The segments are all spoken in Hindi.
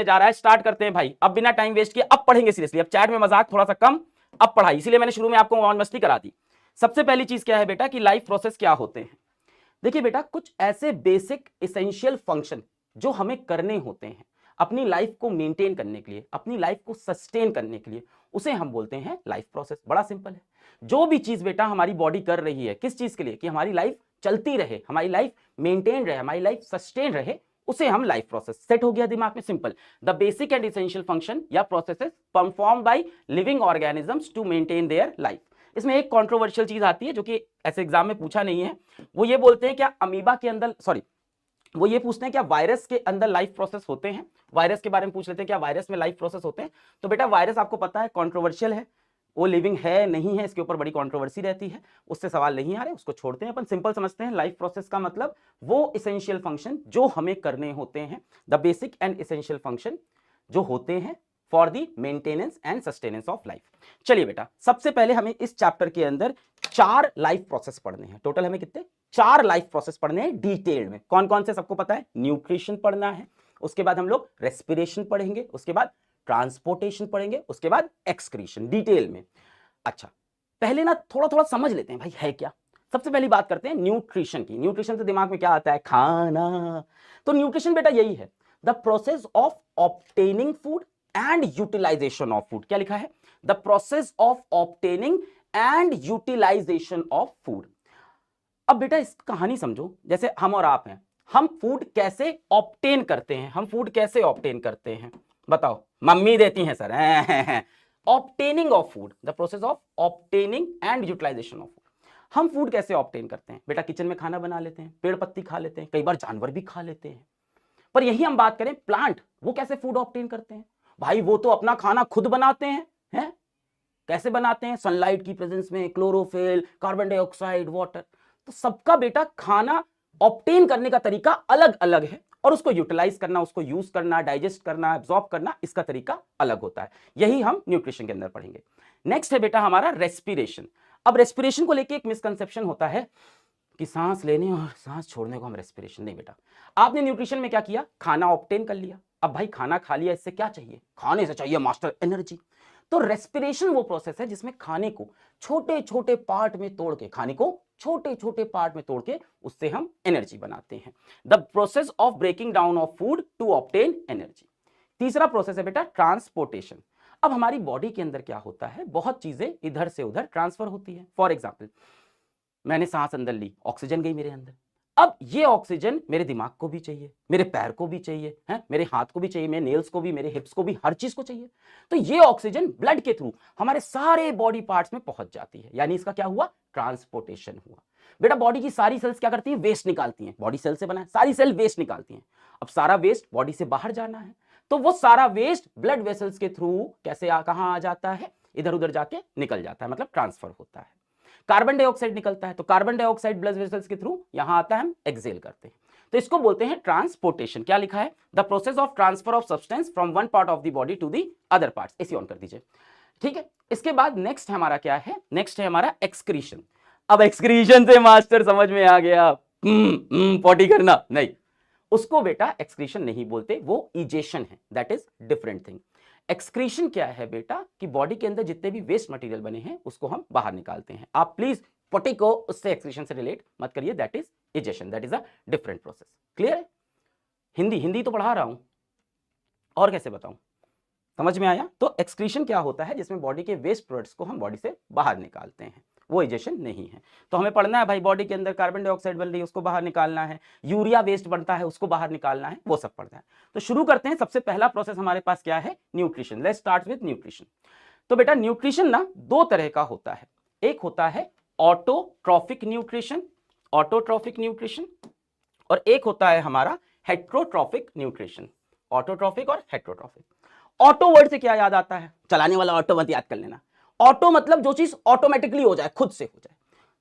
होने जा रहा है। स्टार्ट करते हैं भाई, अब बिना टाइम वेस्ट किए अब पढ़ेंगे सीरियसली। अब चैट में मजाक थोड़ा सा कम, अब पढ़ाई, इसीलिए मैंने शुरू में आपको मौज मस्ती करा दी। सबसे पहली चीज क्या है बेटा कि लाइफ प्रोसेस क्या होते हैं। देखिए बेटा, कुछ ऐसे बेसिक इसेंशियल फंक्शन जो हमें करने होते हैं अपनी लाइफ को मेंटेन करने के लिए, अपनी लाइफ को सस्टेन करने के लिए, उसे हम बोलते हैं लाइफ प्रोसेस। बड़ा सिंपल है। जो भी चीज बेटा हमारी बॉडी कर रही है किस चीज के लिए, कि हमारी लाइफ चलती रहे, हमारी लाइफ मेंटेन रहे, हमारी लाइफ सस्टेन रहे, उसे हम लाइफ प्रोसेस। सेट हो गया दिमाग में? Simple. The basic and essential function या processes perform by living organisms to maintain their life. इसमें एक कंट्रोवर्शियल चीज आती है जो कि ऐसे एग्जाम में पूछा नहीं है। वो ये बोलते हैं क्या अमीबा के अंदर, सॉरी, वो ये पूछते हैं क्या वायरस के अंदर लाइफ प्रोसेस होते हैं। वायरस के बारे में पूछ लेते हैं क्या वायरस में लाइफ प्रोसेस होते हैं। तो बेटा वायरस आपको पता है कंट्रोवर्शियल है, वो लिविंग है नहीं है, इसके ऊपर बड़ी कंट्रोवर्सी रहती है, उससे सवाल नहीं आ रहे, उसको छोड़ते हैं। अपन सिंपल समझते हैं लाइफ प्रोसेस का मतलब वो इसेंशियल फंक्शन जो हमें करने होते हैं, the basic and essential function जो होते हैं for the maintenance and sustenance of life. चलिए बेटा, सबसे पहले हमें इस चैप्टर के अंदर 4 लाइफ प्रोसेस पढ़ने हैं। टोटल हमें कितने? 4 लाइफ प्रोसेस पढ़ने हैं डिटेल में। कौन कौन से सबको पता है? न्यूट्रिशन पढ़ना है, उसके बाद हम लोग रेस्पिरेशन पढ़ेंगे, उसके बाद ट्रांसपोर्टेशन पढ़ेंगे, उसके बाद एक्सक्रीशन, डिटेल में। अच्छा, पहले ना थोड़ा थोड़ा समझ लेते हैं भाई है क्या। सबसे पहली बात करते हैं न्यूट्रिशन की। न्यूट्रिशन से दिमाग में क्या आता है? खाना। तो न्यूट्रिशन बेटा यही है, the process of obtaining food and utilisation of food. क्या लिखा है? The process of obtaining and utilisation of food. अब बेटा इस कहानी समझो, जैसे हम और आप हैं, हम फूड कैसे ऑब्टेन करते हैं, हम फूड कैसे ऑब्टेन करते हैं बताओ? मम्मी देती हैं sir. Obtaining of food, the process of obtaining and utilisation of food. हम फूड कैसे ऑब्टेन करते हैं बेटा? किचन में खाना बना लेते हैं, पेड़ पत्ती खा लेते हैं, कई बार जानवर भी खा लेते हैं। पर यही हम बात करें प्लांट, वो कैसे फूड ऑब्टेन करते हैं? भाई वो तो अपना खाना खुद बनाते हैं? कैसे बनाते हैं? सनलाइट की प्रेजेंस में, क्लोरोफिल, कार्बन डाइऑक्साइड, वाटर। तो सबका बेटा खाना ऑब्टेन करने का तरीका अलग अलग है और उसको यूटिलाइज करना, उसको यूज करना, डाइजेस्ट करना, एब्जॉर्ब करना, इसका तरीका अलग होता है। यही हम न्यूट्रिशन के अंदर पढ़ेंगे। नेक्स्ट है बेटा हमारा रेस्पिरेशन। अब रेस्पिरेशन को लेके एक मिसकंसेप्शन होता है कि सांस लेने और सांस छोड़ने को हम रेस्पिरेशन, नहीं बेटा। आपने न्यूट्रिशन में क्या किया? खाना ऑब्टेन कर लिया। अब भाई खाना खा लिया, इससे क्या चाहिए? खाने से चाहिए मास्टर एनर्जी। तो रेस्पिरेशन वो प्रोसेस है जिसमें खाने को छोटे छोटे पार्ट में तोड़ के, खाने को छोटे छोटे पार्ट में तोड़ के उससे हम एनर्जी बनाते हैं। The process of breaking down of food to obtain energy. तीसरा प्रोसेस है बेटा ट्रांसपोर्टेशन। अब हमारी बॉडी के अंदर क्या होता है, बहुत चीजें इधर से उधर ट्रांसफर होती है। फॉर एग्जाम्पल, मैंने सांस अंदर ली, ऑक्सीजन गई मेरे अंदर। अब ये ऑक्सीजन मेरे दिमाग को भी चाहिए, मेरे पैर को भी चाहिए, है मेरे हाथ को भी चाहिए, मेरे नेल्स को भी, मेरे हिप्स को भी, हर चीज को चाहिए। तो ये ऑक्सीजन ब्लड के थ्रू हमारे सारे बॉडी पार्ट्स में पहुंच जाती है, यानी इसका क्या हुआ? ट्रांसपोर्टेशन हुआ। बेटा बॉडी की सारी सेल्स क्या करती है? वेस्ट निकालती हैं। बॉडी सेल से बना है, सारी सेल वेस्ट निकालती हैं। अब सारा वेस्ट बॉडी से बाहर जाना है, तो वो सारा वेस्ट ब्लड वेसल्स के थ्रू कैसे कहां आ जाता है? इधर उधर जाके निकल जाता है, मतलब ट्रांसफर होता है। कार्बन डाइऑक्साइड निकलता है, तो कार्बन डाइऑक्साइड ब्लड वेसल्स के थ्रू यहां आता है, हम एक्सेल करते हैं। तो इसको बोलते हैं ट्रांसपोर्टेशन। क्या लिखा है? The process of transfer of substance from one part of the body to the other parts. इसी ऑन कर दीजिए, ठीक है। इसके बाद नेक्स्ट हमारा क्या है? नेक्स्ट है हमारा एक्सक्रीशन। अब एक्सक्रीशन से मास्टर समझ में आ गया, पॉटी करना नहीं, उसको बेटा एक्सक्रीशन नहीं बोलते, वो इजेशन है, that is different thing. Excretion क्या है बेटा? कि बॉडी के अंदर जितने भी वेस्ट मटेरियल बने हैं उसको हम बाहर निकालते हैं। आप प्लीज पोटी को उससे एक्सक्रीशन से रिलेट मत करिए, that is egestion, that is a different process. Clear है? हिंदी हिंदी तो पढ़ा रहा हूं, और कैसे बताऊं? समझ में आया? तो एक्सक्रीशन क्या होता है? जिसमें बॉडी के वेस्ट प्रोडक्ट्स को हम बॉडी से बाहर निकालते हैं, वो इजेशन नहीं है। तो हमें पढ़ना है भाई, बॉडी के अंदर कार्बन डाइऑक्साइड बन रही है, उसको बाहर निकालना है, यूरिया वेस्ट बनता है, उसको बाहर निकालना है, वो सब पढ़ना है। तो शुरू करते हैं। सबसे पहला प्रोसेस हमारे पास क्या है? Nutrition. Let's start with nutrition. तो बेटा न्यूट्रिशन ना 2 तरह का होता है। एक होता है ऑटोट्रॉफिक न्यूट्रिशन, ऑटोट्रॉफिक न्यूट्रिशन, और एक होता है हमारा हेट्रोट्रॉफिक न्यूट्रिशन। ऑटोट्रॉफिक और हेट्रोट्रॉफिक। ऑटो वर्ड से क्या याद आता है? चलाने वाला ऑटो मत याद कर लेना। ऑटो मतलब जो चीज ऑटोमेटिकली हो जाए, खुद से हो जाए।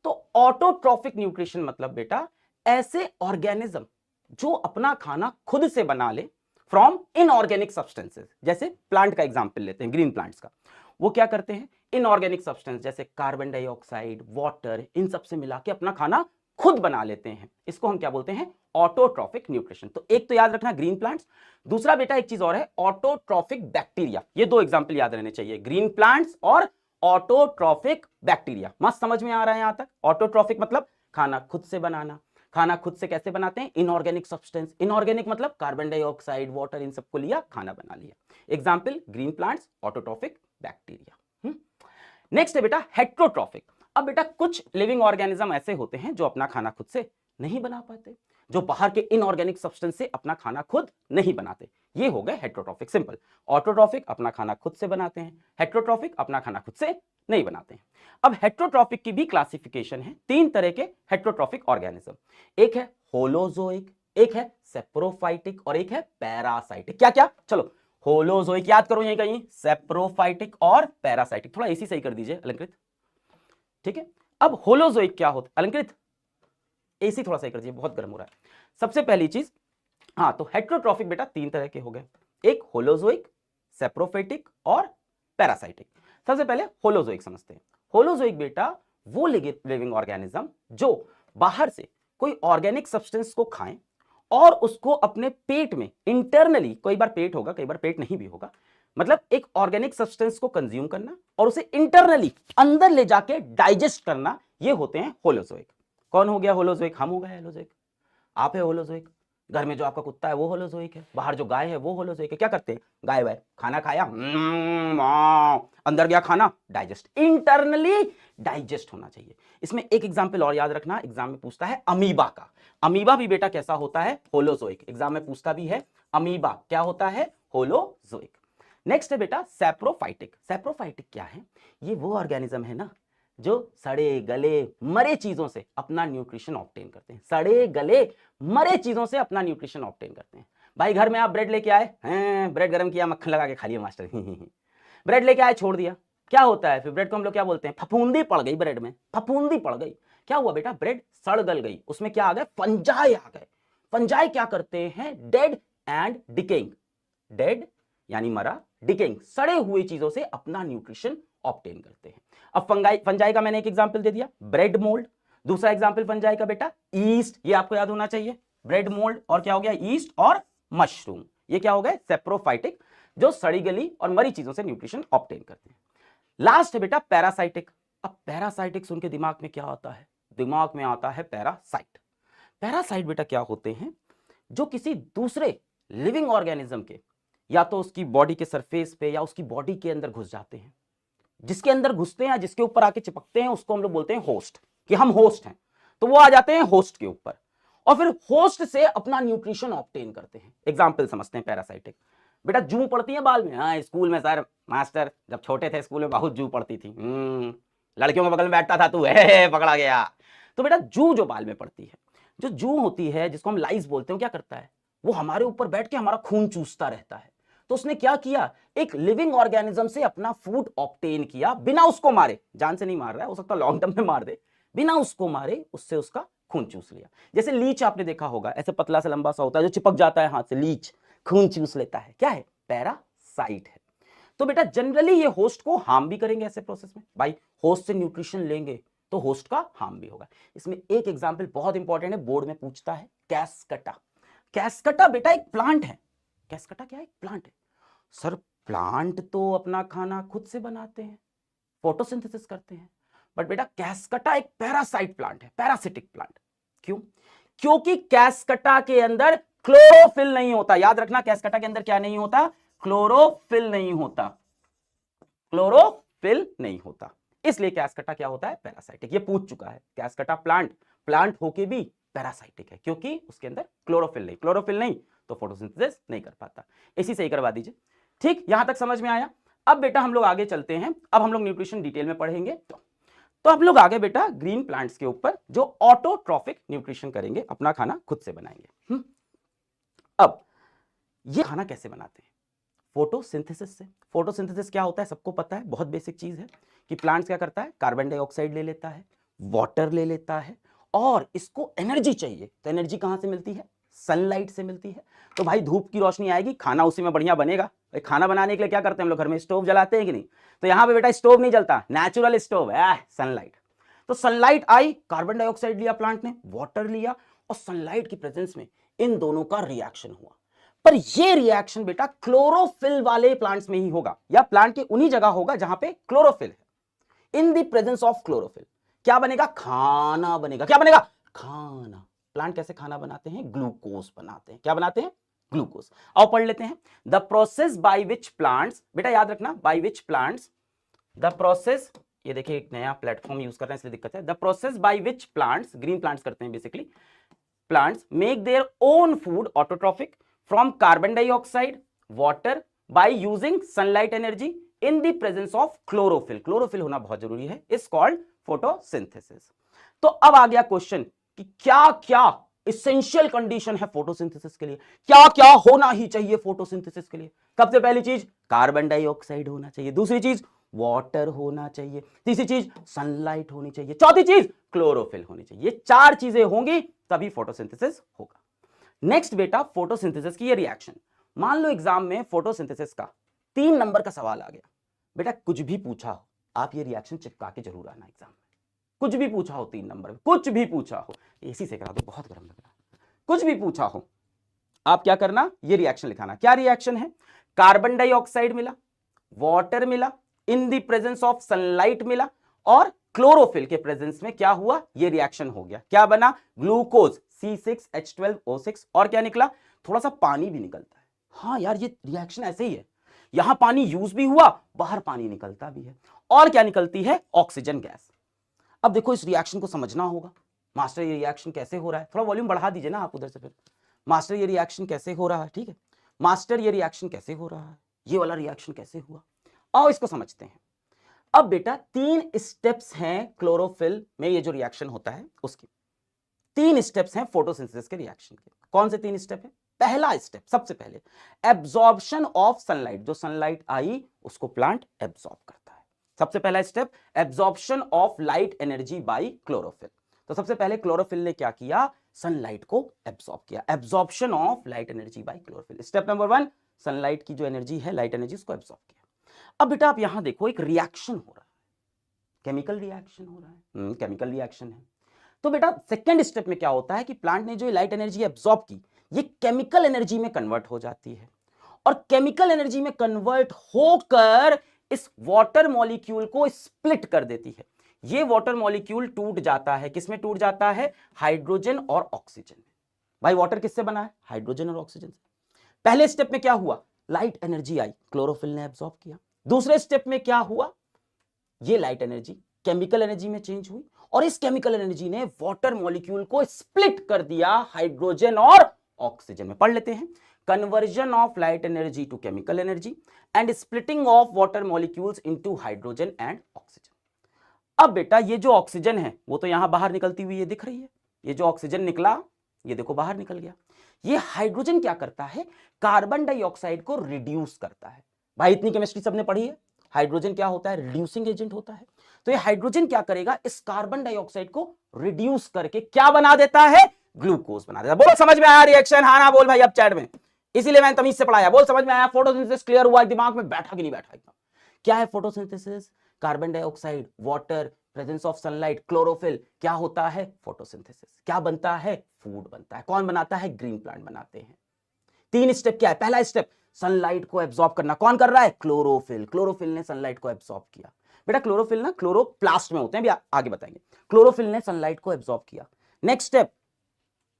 तो ऑटोट्रॉफिक न्यूट्रिशन मतलब बेटा ऐसे ऑर्गेनिज्म जो अपना खाना खुद से बना ले फ्रॉम इनऑर्गेनिक सब्सटेंसेस। जैसे प्लांट का एग्जांपल लेते हैं, ग्रीन प्लांट्स का। वो क्या करते हैं? इनऑर्गेनिक सब्सटेंस जैसे कार्बन डाइऑक्साइड, वाटर, इन सब से मिला के अपना खाना खुद बना लेते हैं, इसको हम क्या बोलते हैं, ऑटोट्रॉफिक न्यूट्रिशन। तो एक तो याद रखना ग्रीन प्लांट्स, दूसरा बेटा एक चीज और है ऑटोट्रॉफिक बैक्टीरिया। ये दो एग्जांपल याद रहने चाहिए, ग्रीन प्लांट्स और ऑटोट्रॉफिक बैक्टीरिया। मस्त समझ में आ रहा है यहां तक? ऑटोट्रॉफिक मतलब खाना खुद से बनाना। खाना खुद से कैसे बनाते हैं, इनऑर्गेनिक सब्सटेंस, इनऑर्गेनिक मतलब कार्बन डाइऑक्साइड, वाटर, इन सबको लिया, खाना बना लिया। Example green plants, autotrophic bacteria. Next है बेटा हेट्रोट्रॉफिक। अब बेटा कुछ लिविंग ऑर्गेनिज्म ऐसे होते हैं जो अपना खाना खुद से नहीं बना पाते, जो बाहर के इनऑर्गेनिक सब्सटेंस से अपना खाना खुद नहीं बनाते, ये हो गए हेट्रोट्रॉफिक। सिंपल, ऑटोट्रॉफिक अपना खाना खुद से बनाते हैं, हेट्रोट्रॉफिक अपना खाना खुद से नहीं बनाते हैं। अब हेट्रोट्रॉफिक की भी क्लासिफिकेशन है, तीन तरह के हेट्रोट्रॉफिक ऑर्गेनिज्म, एक है होलोजोइक, एक है सेप्रोफाइटिक और एक है पैरासाइटिक। क्या क्या, चलो होलोजोइक याद करो यहीं कहीं, सेप्रोफाइटिक और पैरासाइटिक। थोड़ा एसी सही कर दीजिए अलंकृत, ठीक है। अब होलोजोइक क्या होता है, अलंकृत एसी थोड़ा सही कर दीजिए, बहुत गर्म हो रहा है। सबसे पहली चीज, हाँ तो हेट्रोट्रॉफिक बेटा तीन तरह के हो गए, एक होलोजोइक, सेप्रोफाइटिक और पैरासाइटिक। सबसे पहले होलोजोइक समझते हैं। होलोजोइक बेटा वो लिविंग ऑर्गेनिज्म जो बाहर से कोई ऑर्गेनिक सब्सटेंस को खाएं और उसको अपने पेट में इंटरनली, कई बार पेट होगा कई बार पेट नहीं भी होगा, मतलब एक ऑर्गेनिक सब्सटेंस को कंज्यूम करना और उसे इंटरनली अंदर ले जाके डाइजेस्ट करना, ये होते हैं होलोजोइक। कौन हो गया होलोजोइक, हम हो गए होलोजोइक, आप है होलोजोइक, घर में जो आपका कुत्ता है वो होलोजोइक है, बाहर जो गाय है वो होलोजोइक है। क्या करते हैं, गाय वाय खाना खाया, अंदर गया खाना, डाइजेस्ट, इंटरनली डाइजेस्ट होना चाहिए। इसमें एक एग्जांपल और याद रखना, एग्जाम में पूछता है अमीबा का। अमीबा भी बेटा कैसा होता है, होलोजोइक, एग्जाम में पूछता भी है अमीबा क्या होता है, होलोजोइक। नेक्स्ट है बेटा सैप्रोफाइटिक। सैप्रोफाइटिक क्या है, ये वो ऑर्गेनिज्म है ना जो सड़े गले मरे चीजों से अपना न्यूट्रिशन ऑब्टेन करते हैं, सड़े गले मरे चीजों से अपना न्यूट्रिशन ऑब्टेन करते हैं। भाई घर में आप ब्रेड लेके आए हैं, ब्रेड गर्म किया, मक्खन लगा के खा लिया मास्टर, ब्रेड लेके आए छोड़ दिया, क्या होता है फिर, ब्रेड को हम लोग क्या बोलते हैं, फफूंदी पड़ गई ब्रेड में, फफूंदी पड़ गई। क्या हुआ बेटा, ब्रेड सड़ गल गई, उसमें क्या आ गए, फंजाई आ गए। फंजाई क्या करते हैं, डेड एंड डिकेइंग, डेड यानी मरा, डिकेइंग सड़े हुए चीजों से अपना न्यूट्रिशन ऑब्टेन करते हैं। अब फंजाई का मैंने एक एग्जांपल दे दिया, ब्रेड मोल्ड। दूसरा एग्जांपल फंजाई का बेटा ईस्ट, ये आपको याद होना चाहिए, ब्रेड मोल्ड और क्या हो गया, ईस्ट और मशरूम, ये क्या हो गए, सेप्रोफाइटिक, जो सड़ी गली और मरी चीजों से न्यूट्रिशन ऑब्टेन करते हैं। लास्ट है बेटा पैरासाइटिक। अब पैरासाइटिक सुन के दिमाग में क्या आता है, दिमाग में आता है पैरासाइट। पैरासाइट बेटा क्या होते हैं, जो किसी दूसरे लिविंग ऑर्गेनिज्म के या तो उसकी बॉडी के सरफेस पे या उसकी बॉडी के अंदर घुस जाते हैं, जिसके अंदर घुसते हैं या जिसके ऊपर आके चिपकते हैं उसको हम लोग बोलते हैं होस्ट, कि हम होस्ट हैं। तो वो आ जाते हैं होस्ट के ऊपर और फिर होस्ट से अपना न्यूट्रिशन ऑब्टेन करते हैं। एग्जांपल समझते हैं पैरासाइटिक। बेटा जू पड़ती है बाल में, हाँ स्कूल में सर मास्टर जब छोटे थे स्कूल में बहुत जू पड़ती थी, लड़कियों के बगल में बैठता था तू, पकड़ा गया। तो बेटा जू जो बाल में पड़ती है, जो जू होती है जिसको हम लाइस बोलते हैं, क्या करता है, वो हमारे ऊपर बैठ के हमारा खून चूसता रहता है। तो उसने क्या किया, एक लिविंग ऑर्गेनिज्म से अपना फूड ऑब्टेन किया, बिना उसको मारे, जान से नहीं मार रहा है, हो सकता है लॉन्ग टर्म में मार दे, बिना उसको मारे उससे उसका खून चूस लिया। जैसे लीच आपने देखा होगा, ऐसे पतला सा लंबा सा होता है जो चिपक जाता है हाथ से, लीच खून चूस लेता है, क्या है, पैरासाइट है। तो बेटा जनरली ये होस्ट को हार्म भी करेंगे ऐसे प्रोसेस में, भाई होस्ट से न्यूट्रिशन लेंगे तो होस्ट का हार्म भी होगा। इसमें एक एग्जांपल बहुत इंपॉर्टेंट है, बोर्ड में पूछता है, कैस्कटा। कैस्कटा बेटा एक प्लांट है। कैस्कटा क्या है, एक प्लांट है। सर प्लांट तो अपना खाना खुद से बनाते हैं, फोटोसिंथेसिस करते हैं, बट बेटा कैस्कटा एक पैरासाइट प्लांट है, पैरासिटिक प्लांट। क्यों, क्योंकि कैस्कटा के अंदर क्लोरोफिल नहीं होता। याद रखना, कैस्कटा के अंदर क्या नहीं होता, क्लोरोफिल नहीं होता, क्लोरोफिल नहीं होता, इसलिए कैस्कटा क्या होता है, पैरासाइटिक। ये पूछ चुका है, कैस्कटा प्लांट होके भी पैरासाइटिक है क्योंकि उसके अंदर क्लोरोफिल नहीं तो फोटोसिंथेसिस नहीं कर पाता। इसी से ही करवा दीजिए, ठीक, यहां तक समझ में आया। अब बेटा हम लोग आगे चलते हैं, अब हम लोग न्यूट्रिशन डिटेल में पढ़ेंगे। तो हम लोग आगे बेटा ग्रीन प्लांट्स के ऊपर जो ऑटोट्रॉफिक न्यूट्रिशन करेंगे, अपना खाना खुद से बनाएंगे। अब ये खाना कैसे बनाते हैं, फोटोसिंथेसिस से। फोटोसिंथेसिस क्या होता है सबको पता है, बहुत बेसिक चीज है कि प्लांट्स क्या करता है, कार्बन डाइऑक्साइड ले लेता है, वाटर ले लेता है और इसको एनर्जी चाहिए। तो एनर्जी कहां से मिलती है, सनलाइट से मिलती है। तो भाई धूप की रोशनी आएगी, खाना उसी में बढ़िया बनेगा। खाना बनाने के लिए क्या करते हैं हम लोग, घर में स्टोव जलाते हैं कि नहीं, तो यहां पे बेटा स्टोव नहीं जलता, नेचुरल स्टोव है, सनलाइट। तो सनलाइट आई, कार्बन डाइऑक्साइड लिया प्लांट ने, वाटर लिया, और सनलाइट की प्रेजेंस में इन दोनों का रिएक्शन हुआ। पर ये रिएक्शन बेटा क्लोरोफिल वाले प्लांट्स में ही होगा, या प्लांट के उन्हीं जगह होगा जहां पे क्लोरोफिल है। In the presence of chlorophyll क्या बनेगा? खाना बनेगा। क्या बनेगा? खाना। प्लांट कैसे खाना बनाते हैं? ग्लूकोज बनाते हैं। क्या बनाते हैं? ग्लूकोज। आओ पढ़ लेते हैं। The process by which plants, बेटा याद रखना, by which plants, the process, ये देखिए एक नया प्लेटफॉर्म यूज कर रहे हैं इसलिए दिक्कत है। The process by which plants, green plants करते हैं basically, plants make their own food autotrophic from carbon dioxide, water, by using sunlight energy in the presence of chlorophyll. Chlorophyll होना बहुत जरूरी है, इज कॉल्ड फोटोसिंथेसिस। तो अब आ गया क्वेश्चन कि क्या क्या इसेंशियल कंडीशन है फोटोसिंथेसिस के लिए, क्या क्या होना ही चाहिए फोटोसिंथेसिस के लिए। सबसे पहली चीज कार्बन डाइऑक्साइड होना चाहिए, दूसरी चीज वाटर होना चाहिए, तीसरी चीज सनलाइट होनी चाहिए, चौथी चीज क्लोरोफिल होनी चाहिए। ये चार चीजें होंगी तभी फोटोसिंथेसिस होगा। नेक्स्ट बेटा फोटोसिंथेसिस की ये रिएक्शन, मान लो एग्जाम में फोटोसिंथेसिस का 3 नंबर का सवाल आ गया, बेटा कुछ भी पूछा हो आप ये रिएक्शन चिपका के जरूर आना एग्जाम में। कुछ भी पूछा हो 3 नंबर में, कुछ भी पूछा हो, एसी से करा दो बहुत गर्म लग रहा है, कुछ भी पूछा हो आप क्या करना, ये रिएक्शन लिखाना। क्या रिएक्शन है? कार्बन डाइऑक्साइड मिला, वाटर मिला, in the presence of sunlight मिला, और क्लोरोफिल के प्रेजेंस में क्या हुआ? ये रिएक्शन हो गया। क्या बना? ग्लूकोज C6H12O6, और क्या निकला? थोड़ा सा पानी भी निकलता है। हाँ यार ये रिएक्शन ऐसे ही है, यहां पानी यूज भी हुआ, बाहर पानी निकलता भी है, और क्या निकलती है? Oxygen gas. अब देखो इस रिएक्शन को समझना होगा, मास्टर ये रिएक्शन कैसे हो रहा है, थोड़ा वॉल्यूम बढ़ा दीजिए ना आप उधर से। फिर मास्टर ये रिएक्शन कैसे हो रहा है, ठीक है मास्टर ये रिएक्शन कैसे हो रहा है, ये वाला रिएक्शन कैसे हुआ, आओ इसको समझते हैं। अब बेटा 3 स्टेप्स हैं क्लोरोफिल में, ये जो रिएक्शन होता है उसकी 3 स्टेप्स हैं फोटोसिंथेसिस के रिएक्शन के। कौन से 3 स्टेप है? पहला स्टेप सबसे पहले एब्जॉर्प्शन ऑफ सनलाइट, जो सनलाइट आई उसको प्लांट एब्जॉर्ब करता है। सबसे पहला step absorption of light energy by chlorophyll. तो सबसे पहले क्लोरोफिल ने क्या किया? सनलाइट को एब्जॉर्ब किया, absorption of light energy by chlorophyll. Step number 1, sunlight की जो एनर्जी है, लाइट एनर्जी, उसको एब्जॉर्ब किया। अब बेटा आप यहां देखो एक रिएक्शन हो रहा है, केमिकल रिएक्शन हो रहा है, केमिकल रिएक्शन है। तो बेटा सेकंड स्टेप में क्या होता है कि प्लांट ने जो लाइट एनर्जी एब्जॉर्ब की, ये केमिकल एनर्जी में कन्वर्ट हो जाती है, और केमिकल एनर्जी में कन्वर्ट होकर इस वाटर मॉलिक्यूल को स्प्लिट कर देती है। ये वाटर मॉलिक्यूल टूट जाता है, किसमें टूट जाता है? हाइड्रोजन और ऑक्सीजन में। भाई वाटर किससे बना है? हाइड्रोजन और ऑक्सीजन से। पहले स्टेप में क्या हुआ? लाइट एनर्जी आई, क्लोरोफिल ने एब्जॉर्ब किया। दूसरे स्टेप में क्या हुआ? ये लाइट एनर्जी केमिकल एनर्जी में चेंज हुई, और इस केमिकल एनर्जी ने वाटर मॉलिक्यूल को स्प्लिट कर दिया हाइड्रोजन और ऑक्सीजन में। पढ़ लेते हैं, conversion of light energy to chemical energy and splitting of water molecules into hydrogen and oxygen. अब बेटा ये जो ऑक्सीजन है वो तो यहां बाहर निकलती हुई ये दिख रही है, ये जो ऑक्सीजन निकला ये देखो बाहर निकल गया। ये हाइड्रोजन क्या करता है? कार्बन डाइऑक्साइड को रिड्यूस करता है। भाई इतनी केमिस्ट्री सबने पढ़ी है, हाइड्रोजन क्या होता है? रिड्यूसिंग एजेंट होता है। तो ये हाइड्रोजन क्या करेगा? इस कार्बन डाइऑक्साइड को रिड्यूस करके क्या बना देता है? ग्लूकोज बना देता है। बोल समझ में आया रिएक्शन? हाँ ना बोल भाई अब चैट में, इसीलिए मैंने तमीज से पढ़ाया। बोल समझ में आया? फोटोसिंथेसिस क्लियर हुआ? दिमाग में बैठा कि नहीं बैठा एकदम? क्या है photosynthesis? Carbon dioxide, water, presence of sunlight, chlorophyll, क्या होता है? फोटोसिंथेसिस। क्या बनता है? फूड बनता है। कौन बनाता है? ग्रीन प्लांट बनाते हैं। 3 स्टेप क्या है? पहला स्टेप सनलाइट को एब्जॉर्ब करना, कौन कर रहा है? क्लोरोफिल। क्लोरोफिल ने सनलाइट को एब्जॉर्ब किया। बेटा क्लोरोफिल ना क्लोरोप्लास्ट में होते हैं, भी आगे बताएंगे। क्लोरोफिल ने सनलाइट को एब्जॉर्ब किया। नेक्स्ट स्टेप,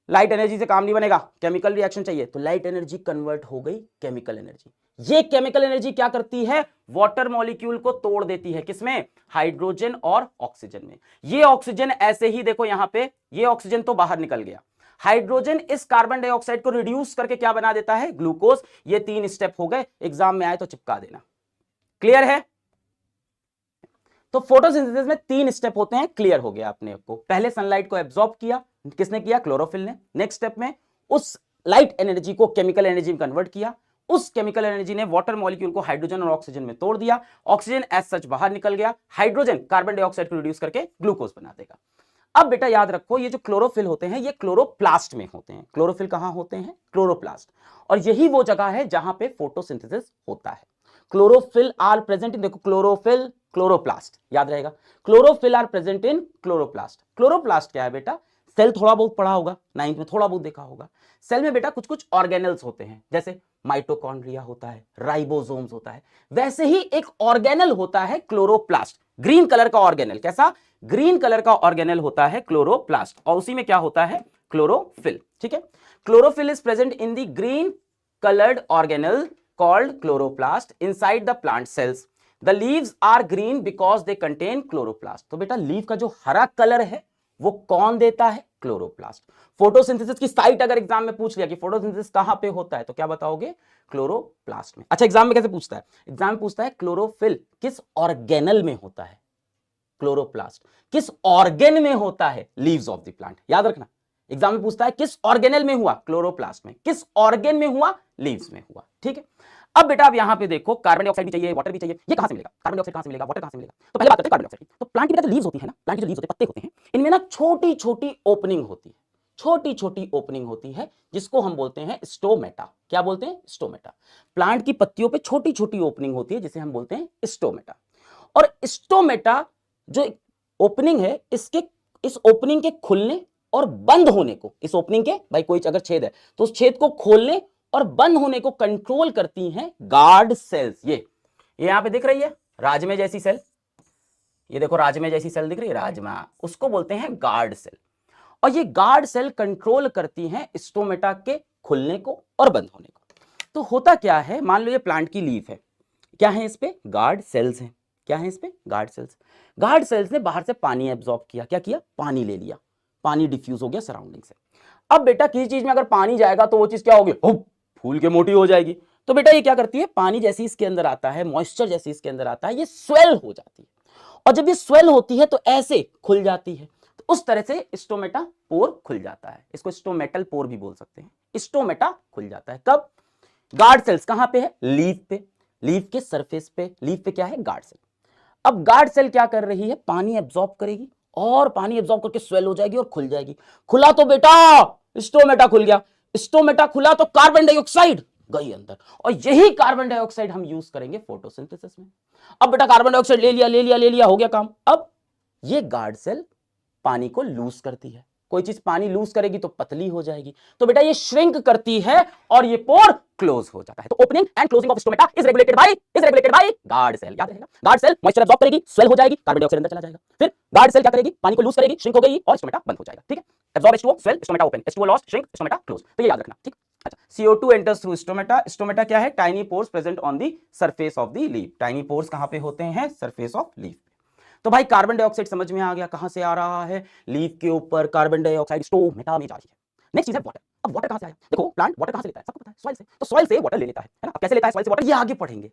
लाइट एनर्जी से काम नहीं बनेगा, केमिकल रिएक्शन चाहिए, तो लाइट एनर्जी कन्वर्ट हो गई केमिकल एनर्जी। ये केमिकल एनर्जी क्या करती है? वाटर मॉलिक्यूल को तोड़ देती है, किसमें? हाइड्रोजन और ऑक्सीजन में। ये ऑक्सीजन ऐसे ही देखो यहां पे, ये ऑक्सीजन तो बाहर निकल गया, हाइड्रोजन इस कार्बन डाइऑक्साइड को रिड्यूस करके क्या बना देता है? ग्लूकोज। ये 3 स्टेप हो गए, एग्जाम में आए तो चिपका देना। क्लियर है? तो फोटोसिंथेसिस में 3 स्टेप होते हैं, क्लियर हो गया अपने को। पहले सनलाइट को एब्जॉर्ब किया, किसने किया? क्लोरोफिल ने। नेक्स्ट स्टेप में उस लाइट एनर्जी को केमिकल एनर्जी में कन्वर्ट किया, उस केमिकल एनर्जी ने वाटर मॉलिक्यूल को हाइड्रोजन और ऑक्सीजन में तोड़ दिया, ऑक्सीजन एज सच बाहर निकल गया, हाइड्रोजन कार्बन डाइऑक्साइड को रिड्यूस करके ग्लूकोज बना देगा। अब बेटा याद रखो ये जो क्लोरोफिल होते हैं ये क्लोरोप्लास्ट में होते हैं। क्लोरोफिल कहां होते हैं? क्लोरोप्लास्ट। और यही वो जगह है जहां पे फोटोसिंथेसिस होता है। क्लोरोफिल आर प्रेजेंट इन, देखो क्लोरोफिल, क्लोरोप्लास्ट, याद रहेगा। Chlorophyll are present in chloroplast. Chloroplast क्या है बेटा? सेल थोड़ा बहुत पढ़ा होगा, 9th में थोड़ा बहुत देखा होगा। सेल में बेटा कुछ कुछ ऑर्गेनल्स होते हैं, जैसे माइटोकॉन्ड्रिया होता है, राइबोसोम्स होता है, वैसे ही एक ऑर्गेनल होता है क्लोरोप्लास्ट। ग्रीन कलर का ऑर्गेनल, कैसा? ग्रीन कलर का ऑर्गेनल होता है क्लोरोप्लास्ट, और उसी में क्या होता है? क्लोरोफिल। ठीक है, chlorophyll is present in the green colored organelle called chloroplast inside the plant cells. The leaves are green because they contain chloroplast. तो बेटा लीफ का जो हरा कलर है वो कौन देता है? क्लोरोप्लास्ट। फोटोसिंथेसिस की साइट अगर एग्जाम में पूछ लिया कि फोटोसिंथेसिस कहां पे होता है, तो क्या बताओगे? क्लोरोप्लास्ट में। अच्छा, एग्जाम में कैसे पूछता है? एग्जाम में पूछता है क्लोरोफिल किस ऑर्गेनल में होता है? क्लोरोप्लास्ट किस ऑर्गेन में होता है? Leaves of the plant. याद रखना, एग्जाम में पूछता है किस ऑर्गेनल में हुआ? क्लोरोप्लास्ट में। किस ऑर्गेन में हुआ? लीव्स में हुआ। ठीक है, अब बेटा आप यहां पे देखो, कार्बन डाइऑक्साइड भी चाहिए, वाटर भी चाहिए, ये कहां से मिलेगा? कार्बन डाइऑक्साइड कहां से मिलेगा? वाटर कहां से मिलेगा? तो पहले बात करते हैं कार्बन डाइऑक्साइड की। तो प्लांट की बेटा लीव्स होती है ना, प्लांट की जो लीव्स होते हैं, पत्ते होते हैं, इनमें ना छोटी छोटी ओपनिंग होती है, छोटी छोटी ओपनिंग होती है, जिसको हम बोलते हैं स्टोमेटा। क्या बोलते हैं? स्टोमेटा। प्लांट की पत्तियों पे छोटी छोटी ओपनिंग होती है, जिसे हम बोलते हैं स्टोमेटा। और स्टोमेटा जो ओपनिंग है, इसके इस ओपनिंग के खुलने और बंद होने को, इस ओपनिंग के, भाई कोई अगर छेद है तो उस छेद को खोलने और बंद होने को कंट्रोल करती हैं गार्ड सेल्स। ये यहां पे दिख रही है राजमे जैसी सेल, ये देखो राजमे जैसी सेल दिख रही है, राजमा, उसको बोलते हैं गार्ड सेल। और ये गार्ड सेल कंट्रोल करती हैं स्टोमेटा के खुलने को और बंद होने को। तो होता क्या है, मान लो ये प्लांट की लीफ है, क्या है इस पे? गार्ड सेल्स हैं। क्या है इस पे? Guard cells. गार्ड सेल्स ने बाहर से पानी एब्जॉर्ब किया, क्या किया? पानी ले लिया, पानी डिफ्यूज हो गया सराउंडिंग से। अब बेटा किसी चीज में अगर पानी जाएगा तो वो चीज क्या होगी? फूल के मोटी हो जाएगी। तो बेटा ये क्या करती है? पानी जैसे इसके अंदर आता है, मॉइस्चर जैसे इसके अंदर आता है, ये स्वेल हो जाती है, और जब ये स्वेल होती है तो ऐसे खुल जाती है। तो उस तरह से स्टोमेटा पोर खुल जाता है, इसको स्टोमेटल पोर भी बोल सकते हैं। स्टोमेटा खुल जाता है कब? गार्ड सेल्स कहां पे है? लीफ पे, लीफ के सरफेस पे। लीफ पे क्या है? Guard cell. अब गार्ड सेल क्या कर रही है? पानी एब्जॉर्ब करेगी, और पानी एब्जॉर्ब करके स्वेल हो जाएगी और खुल जाएगी। खुला तो बेटा स्टोमेटा खुल गया, स्टोमेटा खुला तो कार्बन डाइऑक्साइड गई अंदर, और यही कार्बन डाइऑक्साइड हम यूज करेंगे फोटोसिंथेसिस में। अब बेटा कार्बन डाइऑक्साइड ले लिया, ले लिया, ले लिया, हो गया काम। अब ये गार्ड सेल पानी को लूज करती है। कोई चीज पानी लूज करेगी तो पतली हो जाएगी, तो बेटा ये श्रिंक करती है और ये पोर क्लोज हो जाता है। तो opening and closing of stomata is regulated by guard cell. याद रहेगा, गार्ड सेल मॉइस्चर एब्जॉर्ब करेगी, स्वेल हो जाएगी, कार्बन डाइऑक्साइड अंदर चला जाएगा। फिर गार्ड सेल क्या करेगी? पानी को लूज करेगी, श्रिंक हो गई और स्टोमेटा बंद हो जाएगा। ठीक है, absorb H2O, swell, stomata open, H2O lost, shrink, stomata close. तो ये याद रखना। ठीक। अच्छा, CO2 enters through stomata. Stomata क्या है? Tiny pores present on the surface of the leaf. Tiny pores कहां पे होते हैं? Surface of leaf. तो भाई कार्बन डाइऑक्साइड समझ में आ गया, कहां से आ रहा है? लीफ के ऊपर कार्बन डाइऑक्साइड स्टोमेटा में जा रही है। नेक्स्ट चीज है वाटर। अब वाटर कहां से आया? देखो प्लांट वाटर कहां से लेता है? सबको पता है, सॉइल से। तो सॉइल से वाटर ले लेता है ना। अब कैसे लेता है सॉइल से वाटर, ये आगे पढ़ेंगे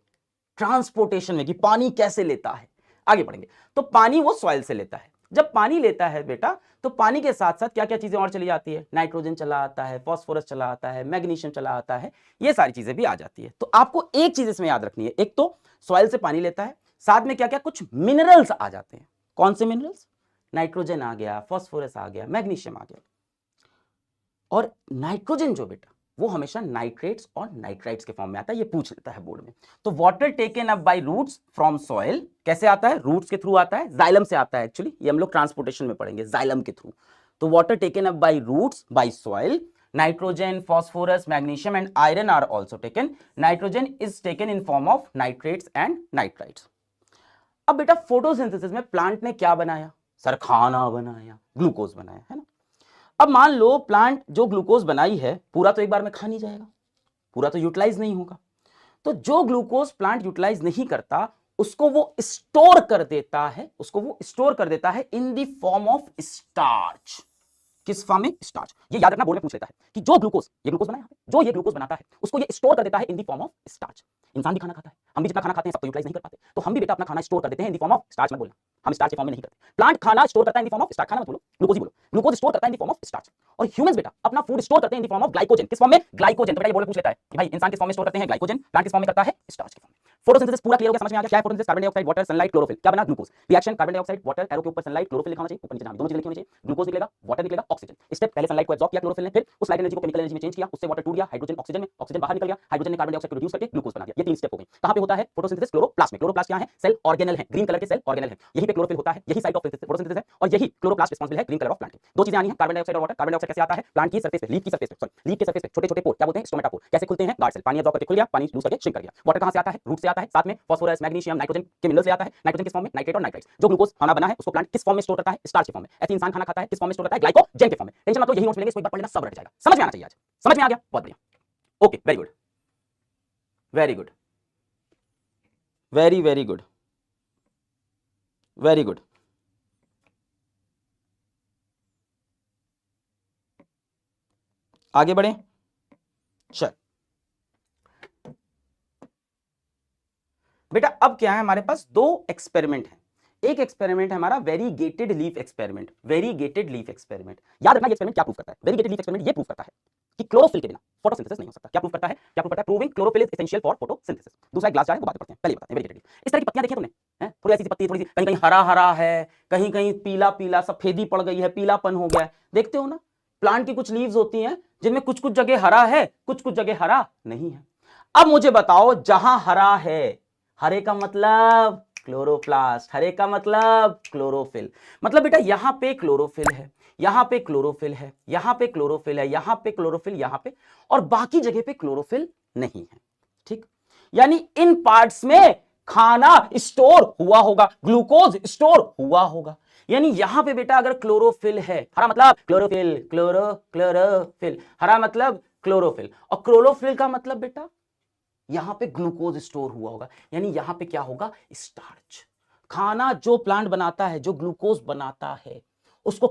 ट्रांसपोर्टेशन में कि पानी कैसे लेता है, आगे पढ़ेंगे। तो पानी वो सॉइल से लेता है। जब पानी लेता है बेटा, तो पानी के साथ साथ क्या क्या चीजें और चली जाती है? नाइट्रोजन चला आता है, फास्फोरस चला आता है, मैग्नीशियम चला आता है, ये सारी चीजें भी आ जाती है। तो आपको एक चीज इसमें याद रखनी है, एक तो सॉइल से पानी लेता है, साथ में क्या क्या कुछ मिनरल्स आ जाते हैं। कौन से मिनरल्स? नाइट्रोजन आ गया, फास्फोरस आ गया, मैग्नीशियम आ गया। और नाइट्रोजन जो बेटा वो हमेशा नाइट्रेट्स और नाइट्राइट्स के फॉर्म में आता है, ये पूछ लेता है बोर्ड में। तो water taken up by roots from soil, कैसे आता है? रूट्स के थ्रू आता है, जाइलम से आता है एक्चुअली, ये हम लोग ट्रांसपोर्टेशन में पढ़ेंगे, जाइलम के थ्रू। तो water taken up by roots by soil, nitrogen, phosphorus, magnesium and iron are also taken. Nitrogen is taken in form of nitrates and nitrites. अब बेटा फोटोसिंथेसिस में प्लांट ने क्या बनाया? सर खाना बनाया, ग्लूकोज बनाया, है ना। अब मान लो प्लांट जो ग्लूकोज बनाई है पूरा तो एक बार में खा नहीं जाएगा, पूरा तो यूटिलाइज नहीं होगा। तो जो ग्लूकोज प्लांट यूटिलाइज नहीं करता उसको वो स्टोर कर देता है, उसको वो स्टोर कर देता है in the form of starch. किस फॉर्म में? स्टार्च। ये याद रखना, बोर्ड में पूछ लेता है कि जो ग्लूकोज, ये ग्लूकोज बनाया, जो ये ग्लूकोज बनाता है उसको ये स्टोर कर देता है in the form of starch. इंसान भी खाना खाता है, हम भी जितना खाना खाते हैं सब तो यूटिलाइज नहीं कर पाते, तो हम भी बेटा अपना खाना स्टोर कर देते हैं in the form of starch. मत बोलना हम स्टार्च के फॉर्म में नहीं करते, प्लांट खाना स्टोर करता है in the form of starch. खाना मत बोलो, ग्लूकोज ही बोलो, ग्लूकोज स्टोर करता है in the form of starch. और ह्यूमंस बेटा अपना फूड स्टोर करते हैं in the form of glycogen. किस फॉर्म में? ग्लाइकोजन। तो बेटा ये बोर्ड में पूछ लेता है कि भाई इंसान किस फॉर्म में स्टोर करते हैं? ग्लाइकोजन। प्लांट किस फॉर्म में करता है? स्टार्च के फॉर्म में। फोटोसिंथेसिस पूरा क्लियर हो गया, समझ में आ गया क्या है photosynthesis? Carbon dioxide, water, sunlight, chlorophyll, क्या बना? Glucose. Reaction carbon dioxide, water, arrow के ऊपर सनलाइट, क्लोरोफिल लिखा होना चाहिए, ऊपर नीचे दोनों चीजें लिखी होनी चाहिए। ग्लूकोज निकलेगा, वाटर निकलेगा, ऑक्सीजन। स्टेप पहले सनलाइट को एब्जॉर्ब किया क्लोरोफिल ने, फिर उस लाइट एनर्जी को केमिकल एनर्जी में चेंज किया, उससे वाटर टूट गया, हाइड्रोजन ऑक्सीजन में, ऑक्सीजन बाहर निकल गया, हाइड्रोजन ने कार्बन डाइऑक्साइड को रिड्यूस करके ग्लूकोज बना दिया। ये 3 स्टेप हो गए। कहां पे होता है फोटोसिंथेसिस? क्लोरोप्लास्ट में। क्लोरोप्लास्ट क्या है? सेल ऑर्गेनल है, ग्रीन कलर के सेल ऑर्गेनल है, यहीं पे क्लोरोफिल होता है, यही साइट ऑफ फोटोसिंथेसिस है, और यही क्लोरोप्लास्ट रिस्पांसिबल है ग्रीन कलर ऑफ प्लांट। दो चीजें आनी है, कार्बन डाइऑक्साइड और वाटर। कार्बन डाइऑक्साइड कैसे आता है? प्लांट की सरफेस पे, लीफ की सरफेस पे, सॉरी लीफ के सरफेस पे छोटे-छोटे पोर, क्या बोलते हैं? Stomata pore. कैसे खुलते हैं? गार्ड सेल, पानी एब्जॉर्ब करके खुल गया, पानी लूज करके श्रिंक कर गया। वाटर कहां से आता है? रूट से आता है, साथ में फास्फोरस, मैग्नीशियम, नाइट्रोजन के मिनरल से आता है। नाइट्रोजन किस फॉर्म में? नाइट्रेट और नाइट्राइट्स। जो ग्लूकोज खाना बना है उसको प्लांट किस फॉर्म में स्टोर करता है? स्टार्च के फॉर्म में। ऐसे इंसान खाना खाता है, किस फॉर्म में स्टोर करता है? ग्लाइकोजन के फॉर्म में। टेंशन मत लो, यही नोट्स मिलेंगे, इसको एक बार पढ़ लेना, सब रट जाएगा। समझ में आना चाहिए आज। समझ में आ गया? बहुत बढ़िया। Okay, very good, very good, very very good, very good. आगे बढ़े, चल बेटा। अब क्या है, हमारे पास दो एक्सपेरिमेंट है। एक एक्सपेरिमेंट है हमारा variegated leaf experiment. Variegated leaf experiment, याद रखना ये एक्सपेरिमेंट क्या प्रूव करता है? वेरीगेटेड लीफ एक्सपेरिमेंट ये प्रूव करता है कि क्लोरोफिल के बिना फोटोसिंथेसिस नहीं हो सकता। क्या प्रूव करता है? क्या प्रूव करता है? Proving chlorophyll is essential for photosynthesis. दूसरा ग्लास क्या है वो बात करते हैं, पहले बताते हैं वेरीगेटेड लीफ। इस तरह की पत्तियां देखी तुमने हैं? थोड़ी ऐसी पत्ती, थोड़ी सी कहीं कहीं हरा हरा है, कहीं कहीं पीला पीला सफेदी पड़ गई है, पीलापन हो गया है, देखते हो ना? प्लांट की कुछ लीव्स होती हैं जिनमें कुछ कुछ जगह हरा है, कुछ कुछ जगह हरा नहीं है। अब मुझे बताओ, जहां हरा है, हरे का मतलब क्लोरोप्लास्ट, हरे का मतलब क्लोरोफिल। मतलब बेटा यहां पे क्लोरोफिल है, यहां पे क्लोरोफिल है, यहां पे क्लोरोफिल है, यहां पे क्लोरोफिल, यहां पे, और बाकी जगह पे क्लोरोफिल नहीं है। ठीक, यानी इन पार्ट्स में खाना स्टोर हुआ होगा, ग्लूकोज स्टोर हुआ होगा। यानी यहां पे बेटा अगर क्लोरोफिल है, हरा मतलब क्लोरोफिल, क्लोरोफिल, हरा मतलब क्लोरोफिल, और क्लोरोफिल का मतलब बेटा यहां पे ग्लूकोज स्टोर हुआ होगा। यानी यहां पे क्या होगा? स्टार्च। खाना जो प्लांट बनाता है, जो ग्लूकोज बनाता है, उसको